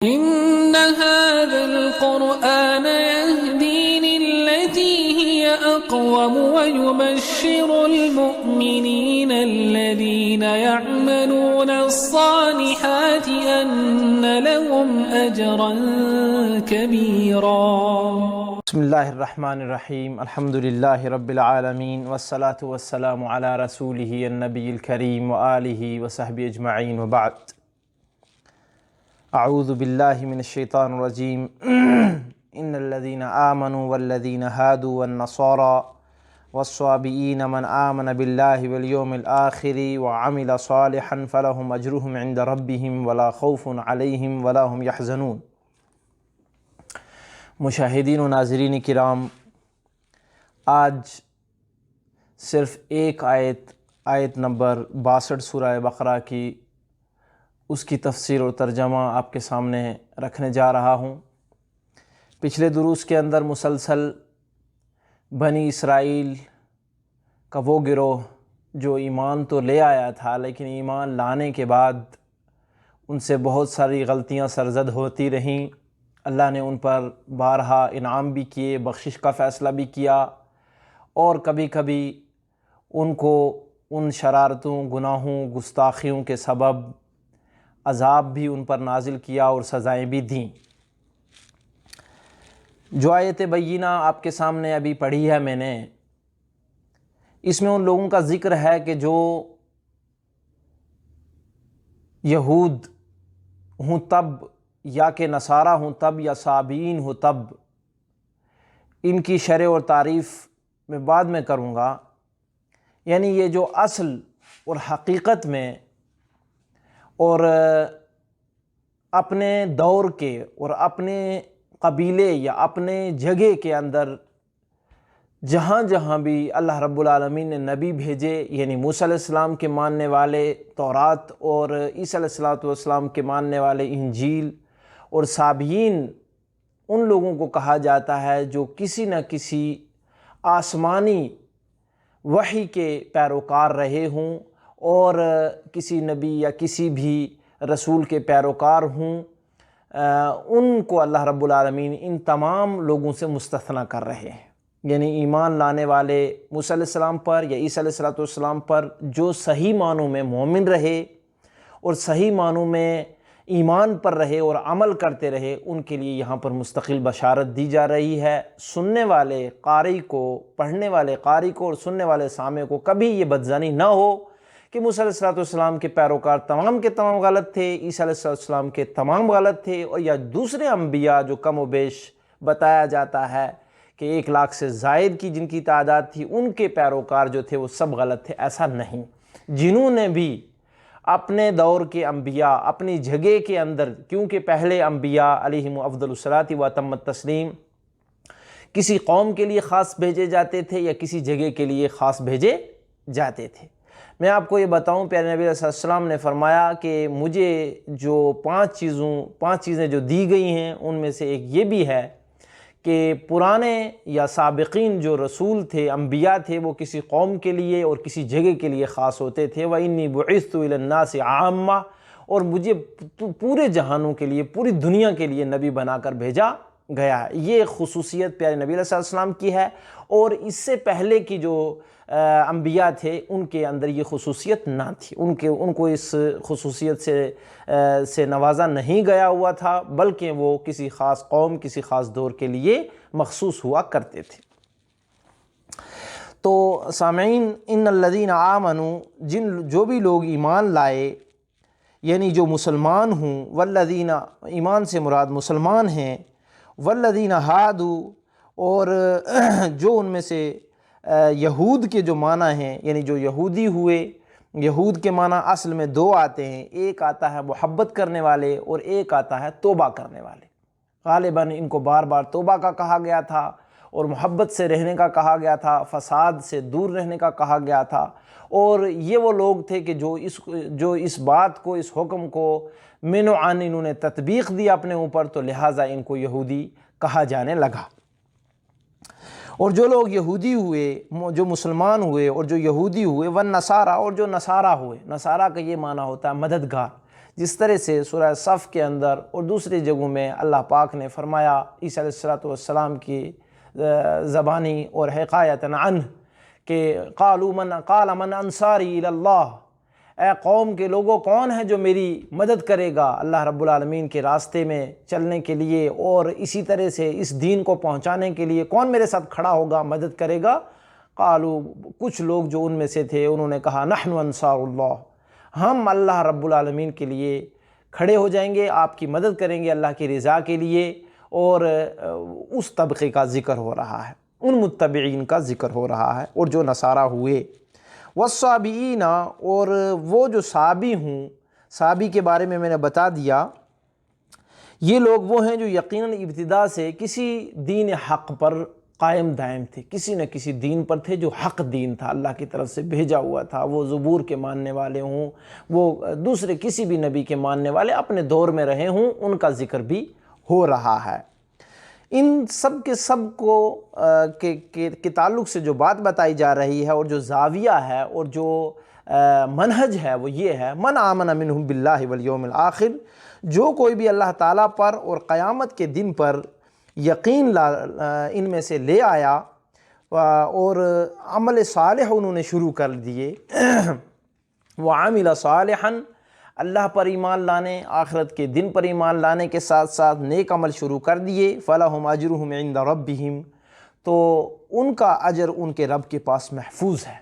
إن هذا القرآن يهدي للتي هي أقوم ويبشر المؤمنين الذين يعملون الصالحات أن لهم أجرا كبيرا. بسم اللہ الرحمن الرحیم، الحمد للہ رب العالمین، والصلاة والسلام علی رسولہ النبی الکریم وآلہ وصحبہ اجمعین، وبعد۔ اعوذ باللہ من الشیطان الرجیم۔ ان الذین آمنوا والذین ہادوا والنصارى والصابئین من آمن باللہ والیوم الآخر وعمل صالحا فلہم اجرہم عند ربہم ولا خوف علیہم ولا هم یحزنون۔ مشاہدین و ناظرین کرام، آج صرف ایک آیت نمبر 62 سورہ بقرہ کی اس کی تفسیر اور ترجمہ آپ کے سامنے رکھنے جا رہا ہوں۔ پچھلے دروس کے اندر مسلسل بنی اسرائیل کا وہ گروہ جو ایمان تو لے آیا تھا، لیکن ایمان لانے کے بعد ان سے بہت ساری غلطیاں سرزد ہوتی رہیں۔ اللہ نے ان پر بارہا انعام بھی کیے، بخشش کا فیصلہ بھی کیا، اور کبھی کبھی ان کو ان شرارتوں، گناہوں، گستاخیوں کے سبب عذاب بھی ان پر نازل کیا اور سزائیں بھی دیں۔ جو آیت بینہ آپ کے سامنے ابھی پڑھی ہے میں نے، اس میں ان لوگوں کا ذکر ہے کہ جو یہود ہوں تب، یا کہ نصارہ ہوں تب، یا صابئین ہوں تب، ان کی شرح اور تعریف میں بعد میں کروں گا۔ یعنی یہ جو اصل اور حقیقت میں اور اپنے دور کے اور اپنے قبیلے یا اپنے جگہ کے اندر جہاں جہاں بھی اللہ رب العالمین نے نبی بھیجے، یعنی موسیٰ علیہ السلام کے ماننے والے تورات اور عیسیٰ علیہ السلام کے ماننے والے انجیل، اور صابئین ان لوگوں کو کہا جاتا ہے جو کسی نہ کسی آسمانی وحی کے پیروکار رہے ہوں اور کسی نبی یا کسی بھی رسول کے پیروکار ہوں۔ ان کو اللہ رب العالمین ان تمام لوگوں سے مستثنیٰ کر رہے ہیں، یعنی ایمان لانے والے موسیٰ علیہ السلام پر یا عیسیٰ علیہ السلام پر جو صحیح معنوں میں مومن رہے اور صحیح معنوں میں ایمان پر رہے اور عمل کرتے رہے، ان کے لیے یہاں پر مستقل بشارت دی جا رہی ہے۔ سننے والے قاری کو، پڑھنے والے قاری کو اور سننے والے سامع کو کبھی یہ بدظنی نہ ہو کہ موسیٰ علیہ السلام کے پیروکار تمام کے تمام غلط تھے، عیسیٰ علیہ السلام کے تمام غلط تھے، اور یا دوسرے انبیاء جو کم و بیش بتایا جاتا ہے کہ 1 لاکھ سے زائد کی جن کی تعداد تھی، ان کے پیروکار جو تھے وہ سب غلط تھے۔ ایسا نہیں، جنہوں نے بھی اپنے دور کے انبیاء اپنی جگہ کے اندر، کیونکہ پہلے انبیاء علیہم افضل الصلاۃ و اتم التسلیم کسی قوم کے لیے خاص بھیجے جاتے تھے یا کسی جگہ کے لیے خاص بھیجے جاتے تھے۔ میں آپ کو یہ بتاؤں، پیارے نبی علیہ السلام نے فرمایا کہ مجھے جو 5 چیزیں جو دی گئی ہیں، ان میں سے ایک یہ بھی ہے کہ پرانے یا سابقین جو رسول تھے، انبیاء تھے، وہ کسی قوم کے لیے اور کسی جگہ کے لیے خاص ہوتے تھے۔ وَإِنِّي بُعِثْتُ إِلَى النَّاسِ عَامَّةً، اور مجھے پورے جہانوں کے لیے، پوری دنیا کے لیے نبی بنا کر بھیجا گیا ہے۔ یہ خصوصیت پیارے نبی علیہ السلام کی ہے، اور اس سے پہلے کی جو انبیاء تھے ان کے اندر یہ خصوصیت نہ تھی، ان کو اس خصوصیت سے نوازا نہیں گیا ہوا تھا، بلکہ وہ کسی خاص قوم، کسی خاص دور کے لیے مخصوص ہوا کرتے تھے۔ تو سامعین، ان الذین آمنوا، جو بھی لوگ ایمان لائے، یعنی جو مسلمان ہوں، والذین، ایمان سے مراد مسلمان ہیں، والذین ہادوا، اور جو ان میں سے یہود کے جو معنی ہیں، یعنی جو یہودی ہوئے۔ یہود کے معنی اصل میں 2 آتے ہیں، ایک آتا ہے محبت کرنے والے اور ایک آتا ہے توبہ کرنے والے۔ غالباً ان کو بار بار توبہ کا کہا گیا تھا اور محبت سے رہنے کا کہا گیا تھا، فساد سے دور رہنے کا کہا گیا تھا، اور یہ وہ لوگ تھے کہ جو اس بات کو، اس حکم کو من و عن انہوں نے تطبیق دی اپنے اوپر، تو لہٰذا ان کو یہودی کہا جانے لگا۔ اور جو لوگ یہودی ہوئے، جو مسلمان ہوئے اور جو یہودی ہوئے، والنصارى، اور جو نصارہ ہوئے، نصارہ کا یہ معنی ہوتا ہے مددگار، جس طرح سے سورہ صف کے اندر اور دوسری جگہوں میں اللہ پاک نے فرمایا عیسیٰ علیہ السلام کی زبانی اور حکایتاً عنہ کہ قال من انصاری الی اللہ، اے قوم کے لوگوں کون ہے جو میری مدد کرے گا اللہ رب العالمین کے راستے میں چلنے کے لیے، اور اسی طرح سے اس دین کو پہنچانے کے لیے کون میرے ساتھ کھڑا ہوگا، مدد کرے گا؟ قالو، کچھ لوگ جو ان میں سے تھے انہوں نے کہا نحن انصار اللہ، ہم اللہ رب العالمین کے لیے کھڑے ہو جائیں گے، آپ کی مدد کریں گے اللہ کی رضا کے لیے۔ اور اس طبقے کا ذکر ہو رہا ہے، ان متبعین کا ذکر ہو رہا ہے، اور جو نصارہ ہوئے۔ والصابئین، اور وہ جو صابی ہوں، صابی کے بارے میں نے بتا دیا، یہ لوگ وہ ہیں جو یقیناً ابتدا سے کسی دین حق پر قائم دائم تھے، کسی نہ کسی دین پر تھے جو حق دین تھا، اللہ کی طرف سے بھیجا ہوا تھا، وہ زبور کے ماننے والے ہوں، وہ دوسرے کسی بھی نبی کے ماننے والے اپنے دور میں رہے ہوں، ان کا ذکر بھی ہو رہا ہے۔ ان سب کے سب کو کے تعلق سے جو بات بتائی جا رہی ہے، اور جو زاویہ ہے اور جو منہج ہے، وہ یہ ہے من آمن منہم باللہ والیوم الآخر، جو کوئی بھی اللہ تعالیٰ پر اور قیامت کے دن پر یقین ان میں سے لے آیا اور عمل صالح انہوں نے شروع کر دیے، وعمل صالحا، اللہ پر ایمان لانے، آخرت کے دن پر ایمان لانے کے ساتھ ساتھ نیک عمل شروع کر دیے، فلہم اجرہم عند ربہم، تو ان کا اجر ان کے رب کے پاس محفوظ ہے،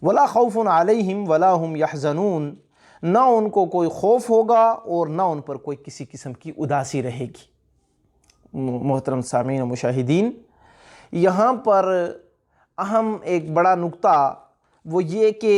ولا خوف علیہم ولا ہم یحزنون، نہ ان کو کوئی خوف ہوگا اور نہ ان پر کوئی کسی قسم کی اداسی رہے گی۔ محترم سامعین و مشاہدین، یہاں پر اہم ایک بڑا نقطہ وہ یہ کہ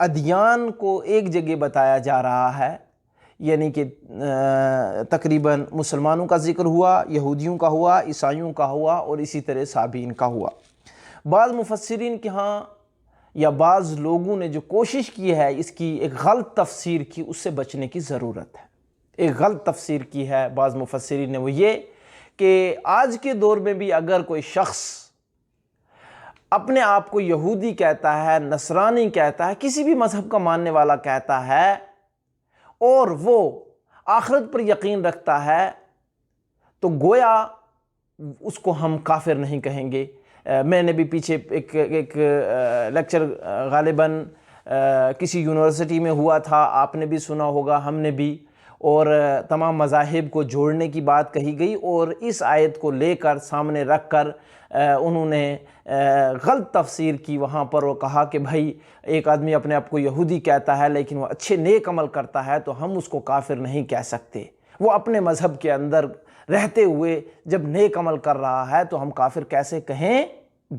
ادیان کو ایک جگہ بتایا جا رہا ہے، یعنی کہ تقریباً مسلمانوں کا ذکر ہوا، یہودیوں کا ہوا، عیسائیوں کا ہوا، اور اسی طرح صابئین کا ہوا۔ بعض مفسرین کے ہاں یا بعض لوگوں نے جو کوشش کی ہے اس کی ایک غلط تفسیر کی، اس سے بچنے کی ضرورت ہے۔ ایک غلط تفسیر کی ہے بعض مفسرین نے، وہ یہ کہ آج کے دور میں بھی اگر کوئی شخص اپنے آپ کو یہودی کہتا ہے، نصرانی کہتا ہے، کسی بھی مذہب کا ماننے والا کہتا ہے، اور وہ آخرت پر یقین رکھتا ہے، تو گویا اس کو ہم کافر نہیں کہیں گے۔ میں نے بھی پیچھے ایک لیکچر غالباً کسی یونیورسٹی میں ہوا تھا، آپ نے بھی سنا ہوگا، ہم نے بھی، اور تمام مذاہب کو جوڑنے کی بات کہی گئی، اور اس آیت کو لے کر سامنے رکھ کر انہوں نے غلط تفسیر کی وہاں پر، وہ کہا کہ بھائی ایک آدمی اپنے آپ کو یہودی کہتا ہے لیکن وہ اچھے نیک عمل کرتا ہے تو ہم اس کو کافر نہیں کہہ سکتے، وہ اپنے مذہب کے اندر رہتے ہوئے جب نیک عمل کر رہا ہے تو ہم کافر کیسے کہیں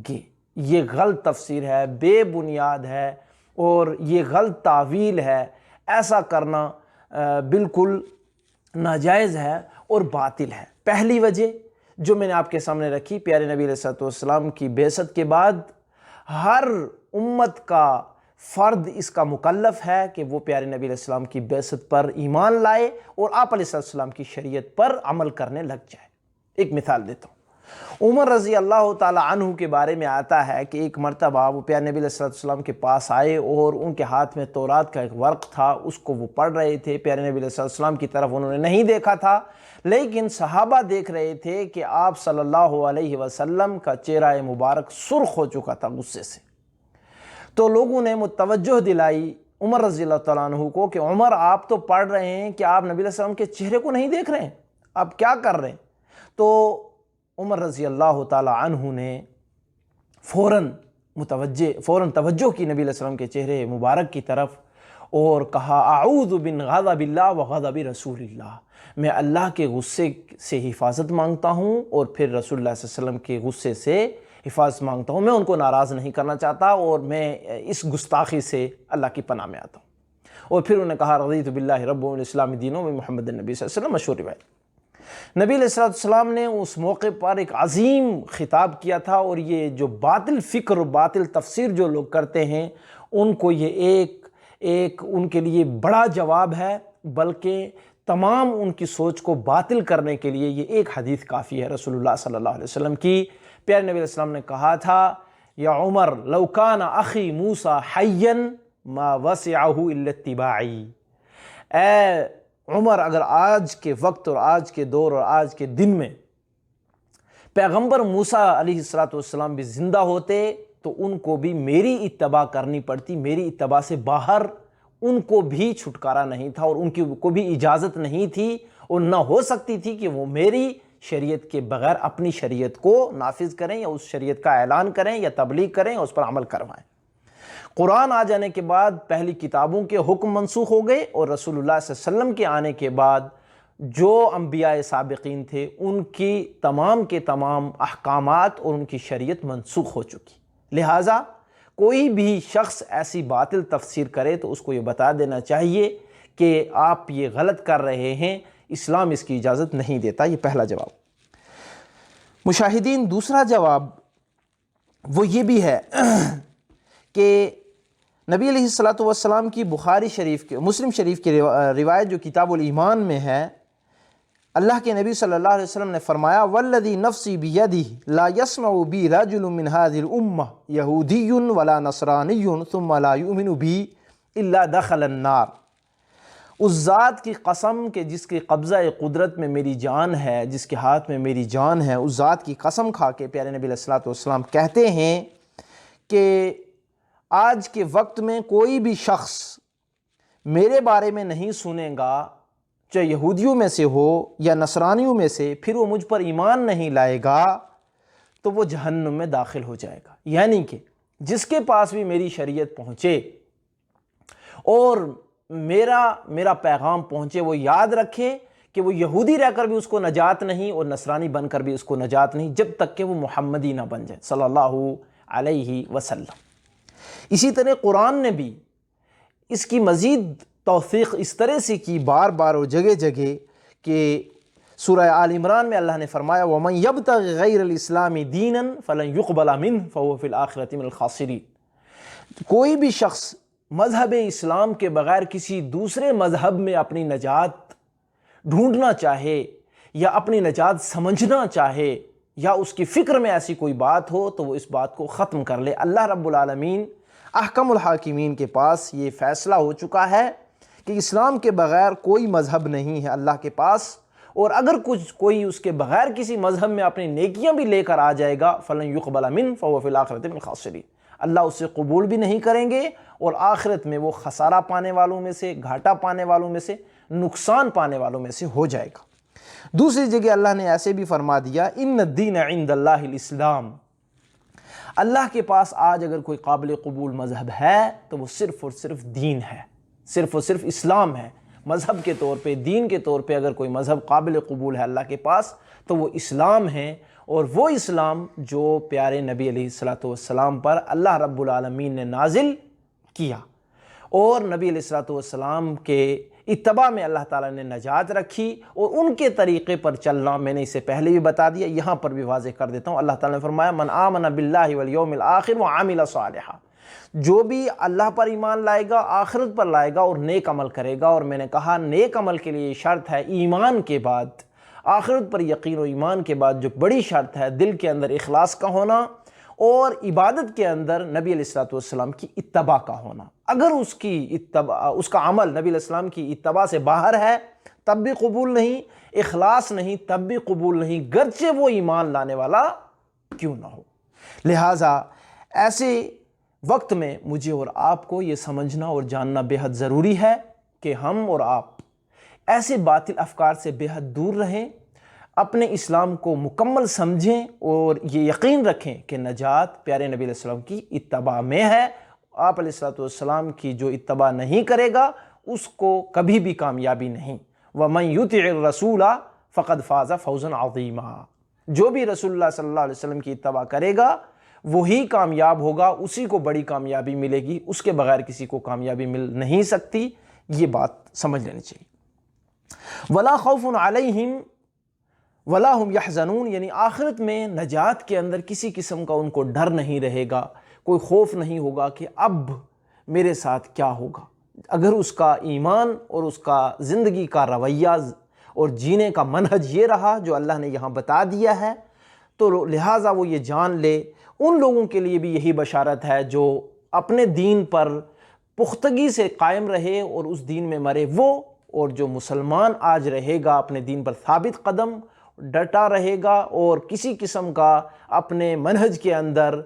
گے؟ یہ غلط تفسیر ہے، بے بنیاد ہے، اور یہ غلط تعویل ہے۔ ایسا کرنا بالکل ناجائز ہے اور باطل ہے۔ پہلی وجہ جو میں نے آپ کے سامنے رکھی، پیارے نبی علیہ السلام کی بعثت کے بعد ہر امت کا فرد اس کا مکلف ہے کہ وہ پیارے نبی علیہ السلام کی بعثت پر ایمان لائے اور آپ علیہ السلام کی شریعت پر عمل کرنے لگ جائے۔ ایک مثال دیتا ہوں، عمر رضی اللہ تعالی عنہ کے بارے میں آتا ہے کہ ایک مرتبہ وہ پیارے نبی علیہ السلام کے پاس آئے اور ان کے ہاتھ میں تورات کا ایک ورق تھا، اس کو وہ پڑھ رہے تھے۔ پیارے نبی علیہ السلام کی طرف انہوں نے نہیں دیکھا تھا، لیکن صحابہ دیکھ رہے تھے کہ آپ صلی اللہ علیہ وسلم کا چہرہ مبارک سرخ ہو چکا تھا غصے سے۔ تو لوگوں نے متوجہ دلائی عمر رضی اللہ تعالیٰ عنہ کو کہ عمر آپ تو پڑھ رہے ہیں کہ آپ نبی علیہ السلام کے چہرے کو نہیں دیکھ رہے ہیں، آپ کیا کر رہے ہیں؟ تو عمر رضی اللہ تعالیٰ عنہ نے فوراً توجہ کی نبی علیہ السلام کے چہرے مبارک کی طرف اور کہا اعوذ من غضب اللہ و غضب رسول اللہ، میں اللہ کے غصے سے حفاظت مانگتا ہوں اور پھر رسول اللہ صلی اللہ علیہ وسلم کے غصے سے حفاظت مانگتا ہوں، میں ان کو ناراض نہیں کرنا چاہتا اور میں اس گستاخی سے اللہ کی پناہ میں آتا ہوں۔ اور پھر انہوں نے کہا رضیت باللہ رب والاسلام دینوں میں محمد النبی صلی اللہ علیہ وسلم، مشہور روایت۔ نبی علیہ السلام نے اس موقع پر ایک عظیم خطاب کیا تھا، اور یہ جو باطل فکر و باطل تفسیر جو لوگ کرتے ہیں ان کو یہ ایک ان کے لیے بڑا جواب ہے، بلکہ تمام ان کی سوچ کو باطل کرنے کے لیے یہ ایک حدیث کافی ہے رسول اللہ صلی اللہ علیہ وسلم کی۔ پیارے نبی علیہ السلام نے کہا تھا یا عمر لو کان اخی موسیٰ حیا ما وسعہ الا اتباعی، اے عمر، اگر آج کے وقت اور آج کے دور اور آج کے دن میں پیغمبر موسیٰ علیہ السلام بھی زندہ ہوتے تو ان کو بھی میری اتباع کرنی پڑتی، میری اتباع سے باہر ان کو بھی چھٹکارا نہیں تھا، اور ان کو بھی اجازت نہیں تھی اور نہ ہو سکتی تھی کہ وہ میری شریعت کے بغیر اپنی شریعت کو نافذ کریں یا اس شریعت کا اعلان کریں یا تبلیغ کریں یا اس پر عمل کروائیں۔ قرآن آ جانے کے بعد پہلی کتابوں کے حکم منسوخ ہو گئے، اور رسول اللہ صلی اللہ علیہ وسلم کے آنے کے بعد جو انبیاء سابقین تھے ان کی تمام کے تمام احکامات اور ان کی شریعت منسوخ ہو چکی۔ لہٰذا کوئی بھی شخص ایسی باطل تفسیر کرے تو اس کو یہ بتا دینا چاہیے کہ آپ یہ غلط کر رہے ہیں، اسلام اس کی اجازت نہیں دیتا۔ یہ پہلا جواب۔ مشاہدین، دوسرا جواب وہ یہ بھی ہے کہ نبی علیہ السلام کی بخاری شریف کے مسلم شریف کی روایت جو کتاب الایمان میں ہے، اللہ کے نبی صلی اللہ علیہ وسلم نے فرمایا والذی نفسی بیدہ لا یسمع بی رجل من هذه الامہ یہودی ولا نصرانی ثم لا یؤمن بی الا دخل النار۔ اس ذات کی قسم کہ جس کے قبضہ قدرت میں میری جان ہے، جس کے ہاتھ میں میری جان ہے، اس ذات کی قسم کھا کے پیارے نبی علیہ السلام کہتے ہیں کہ آج کے وقت میں کوئی بھی شخص میرے بارے میں نہیں سنے گا، چاہے یہودیوں میں سے ہو یا نصرانیوں میں سے، پھر وہ مجھ پر ایمان نہیں لائے گا تو وہ جہنم میں داخل ہو جائے گا۔ یعنی کہ جس کے پاس بھی میری شریعت پہنچے اور میرا پیغام پہنچے، وہ یاد رکھے کہ وہ یہودی رہ کر بھی اس کو نجات نہیں اور نصرانی بن کر بھی اس کو نجات نہیں، جب تک کہ وہ محمدی نہ بن جائے صلی اللہ علیہ وسلم۔ اسی طرح قرآن نے بھی اس کی مزید توثیق اس طرح سے کی بار بار اور جگہ جگہ کہ سورہ آل عمران میں اللہ نے فرمایا وَمَن يَبْتَغِ غَيْرَ الْإِسْلَامِ دِينًا فَلَن يُقْبَلَ مِنْهُ فَهُوَ فِي الْآخِرَةِ مِنَ الْخَاسِرِينَ۔ کوئی بھی شخص مذہب اسلام کے بغیر کسی دوسرے مذہب میں اپنی نجات ڈھونڈنا چاہے یا اپنی نجات سمجھنا چاہے یا اس کی فکر میں ایسی کوئی بات ہو تو وہ اس بات کو ختم کر لے۔ اللہ رب العالمین احکم الحاکمین کے پاس یہ فیصلہ ہو چکا ہے کہ اسلام کے بغیر کوئی مذہب نہیں ہے اللہ کے پاس، اور اگر کوئی اس کے بغیر کسی مذہب میں اپنی نیکیاں بھی لے کر آ جائے گا فَلَن يُقْبَلَ مِنْهُ فَهُوَ فِي الْآخِرَةِ مِنَ الْخَاسِرِينَ، اللہ اسے قبول بھی نہیں کریں گے اور آخرت میں وہ خسارہ پانے والوں میں سے، گھاٹا پانے والوں میں سے، نقصان پانے والوں میں سے ہو جائے گا۔ دوسری جگہ اللہ نے ایسے بھی فرما دیا ان الدین عند اللہ الاسلام، اللہ کے پاس آج اگر کوئی قابل قبول مذہب ہے تو وہ صرف اور صرف دین ہے، صرف اور صرف اسلام ہے۔ مذہب کے طور پہ، دین کے طور پہ اگر کوئی مذہب قابل قبول ہے اللہ کے پاس تو وہ اسلام ہے، اور وہ اسلام جو پیارے نبی علیہ السلام پر اللہ رب العالمین نے نازل کیا، اور نبی علیہ السلام کے اتباع میں اللہ تعالیٰ نے نجات رکھی، اور ان کے طریقے پر چلنا میں نے اسے پہلے بھی بتا دیا، یہاں پر بھی واضح کر دیتا ہوں۔ اللہ تعالیٰ نے فرمایا من آمن باللہ والیوم الآخر وعمل صالحا، جو بھی اللہ پر ایمان لائے گا، آخرت پر لائے گا اور نیک عمل کرے گا، اور میں نے کہا نیک عمل کے لیے شرط ہے ایمان کے بعد، آخرت پر یقین و ایمان کے بعد جو بڑی شرط ہے دل کے اندر اخلاص کا ہونا، اور عبادت کے اندر نبی علیہ السلام کی اتباع کا ہونا۔ اگر اس کا عمل نبی علیہ السلام کی اتباع سے باہر ہے تب بھی قبول نہیں، اخلاص نہیں تب بھی قبول نہیں، گرچہ وہ ایمان لانے والا کیوں نہ ہو۔ لہٰذا ایسے وقت میں مجھے اور آپ کو یہ سمجھنا اور جاننا بے حد ضروری ہے کہ ہم اور آپ ایسے باطل افکار سے بے حد دور رہیں، اپنے اسلام کو مکمل سمجھیں اور یہ یقین رکھیں کہ نجات پیارے نبی علیہ السلام کی اتباع میں ہے۔ آپ علیہ السلام کی جو اتباع نہیں کرے گا اس کو کبھی بھی کامیابی نہیں۔ وَمَن يُطِعِ الرَّسُولَ فَقَدْ فَازَ فَوْزًا عَظِيمًا، جو بھی رسول اللہ صلی اللہ علیہ وسلم کی اتباع کرے گا وہی کامیاب ہوگا، اسی کو بڑی کامیابی ملے گی، اس کے بغیر کسی کو کامیابی مل نہیں سکتی۔ یہ بات سمجھ لینی چاہیے۔ وَلَا خَوْفٌ عَلَيْهِمْ وَلَا هُمْ يَحْزَنُونَ، یعنی آخرت میں نجات کے اندر کسی قسم کا ان کو ڈر نہیں رہے گا، کوئی خوف نہیں ہوگا کہ اب میرے ساتھ کیا ہوگا۔ اگر اس کا ایمان اور اس کا زندگی کا رویہ اور جینے کا منہج یہ رہا جو اللہ نے یہاں بتا دیا ہے تو لہٰذا وہ یہ جان لے۔ ان لوگوں کے لیے بھی یہی بشارت ہے جو اپنے دین پر پختگی سے قائم رہے اور اس دین میں مرے، وہ اور جو مسلمان آج رہے گا اپنے دین پر ثابت قدم، ڈٹا رہے گا اور کسی قسم کا اپنے منہج کے اندر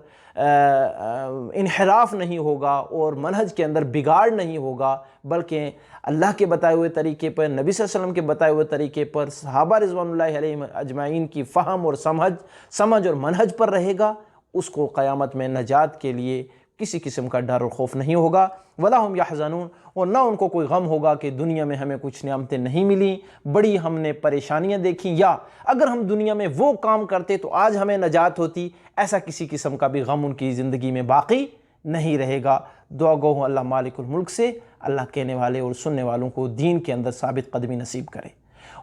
انحراف نہیں ہوگا اور منہج کے اندر بگاڑ نہیں ہوگا، بلکہ اللہ کے بتائے ہوئے طریقے پر، نبی صلی اللہ علیہ وسلم کے بتائے ہوئے طریقے پر، صحابہ رضوان اللہ علیہم اجمعین کی فہم اور سمجھ اور منہج پر رہے گا، اس کو قیامت میں نجات کے لیے کسی قسم کا ڈر اور خوف نہیں ہوگا۔ وَلَا هُمْ يَحْزَنُونَ، اور نہ ان کو کوئی غم ہوگا کہ دنیا میں ہمیں کچھ نعمتیں نہیں ملیں، بڑی ہم نے پریشانیاں دیکھیں، یا اگر ہم دنیا میں وہ کام کرتے تو آج ہمیں نجات ہوتی، ایسا کسی قسم کا بھی غم ان کی زندگی میں باقی نہیں رہے گا۔ دعا گو ہوں اللہ مالک الملک سے اللہ کہنے والے اور سننے والوں کو دین کے اندر ثابت قدمی نصیب کرے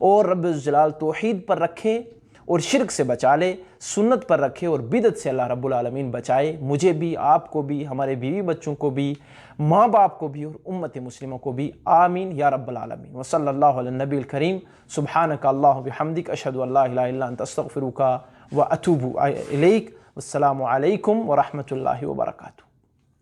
اور رب الجلال توحید پر رکھے اور شرک سے بچا لے، سنت پر رکھے اور بدعت سے اللہ رب العالمین بچائے، مجھے بھی، آپ کو بھی، ہمارے بیوی بچوں کو بھی، ماں باپ کو بھی اور امت مسلموں کو بھی، آمین یا رب العالمین۔ وصلی اللہ علی النبی الکریم، سبحانک اللہم بحمدک، اشہد ان لا الہ الا انت، استغفرک واتوب الیک۔ والسلام علیکم ورحمۃ اللہ وبرکاتہ۔